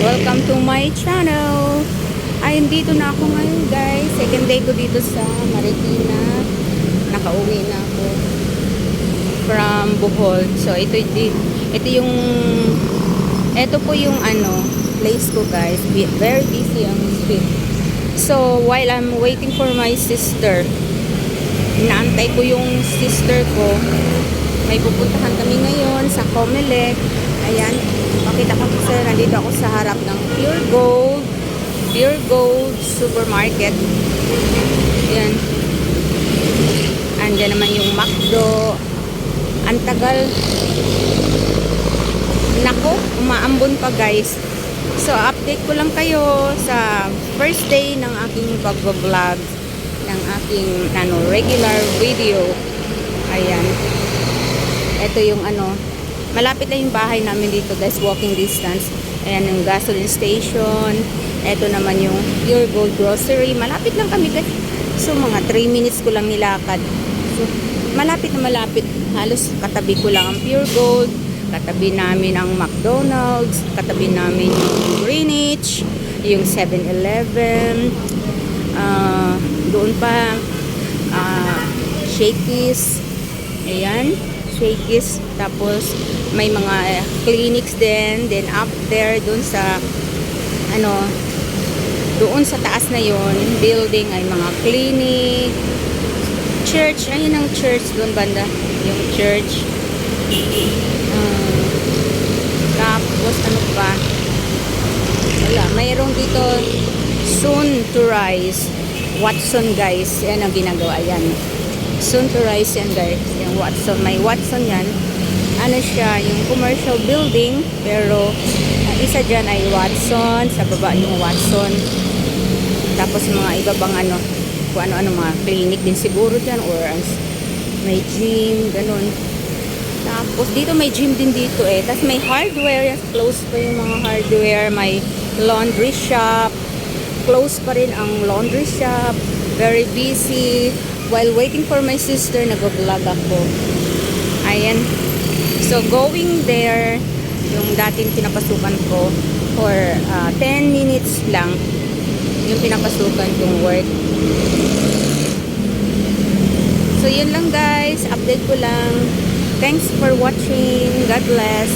Welcome to my channel. Ay, dito na ako ngayon guys. Second day ko dito sa Marikina. Nakauwi na ako from Bohol. So ito po yung place ko guys. Very busy ang street. So while I'm waiting for my sister, inaantay ko yung sister ko. May pupuntahan kami ngayon sa Comelec. Ayan, pakita ko sa nandito ako sa harap ng Pure Gold Supermarket. Ayan. Andyan naman yung McDo. Ang tagal. Nako, umaambon pa guys. So, update ko lang kayo sa first day ng aking pag-vlog, ng aking regular video. Ayan. Ito yung malapit lang yung bahay namin dito guys, walking distance. Ayan yung gasoline station. Ito naman yung Pure Gold Grocery. Malapit lang kami guys. So mga 3 minutes ko lang nilakad. So malapit na malapit. Halos katabi ko lang ang Pure Gold. Katabi namin ang McDonald's. Katabi namin yung Greenwich. Yung 7-Eleven. Doon pa Shakey's. Ayan. Shakey's. Tapos may mga clinics din. Then up there doon sa doon sa taas na yon building ay mga clinic, church. Ayun ang church doon banda, yung church. Tapos ano pa, wala, mayroong dito soon to rise Watson guys. Yan ang ginagawa yan, soon to rise yan guys. Yung Watson, may Watson yan. Ano siya, yung commercial building, pero isa dyan ay Watson, sa baba yung Watson. Tapos mga iba bang kung ano mga clinic din siguro dyan, or may gym, ganun. Tapos dito may gym din dito eh. Tapos may hardware, close pa yung mga hardware. May laundry shop, close pa rin ang laundry shop. Very busy. While waiting for my sister, nag-vlog ako. Ayan. So going there, yung dating pinapasukan ko for 10 minutes lang yung pinapasukan kong work. So yun lang guys, update ko lang. Thanks for watching. God bless.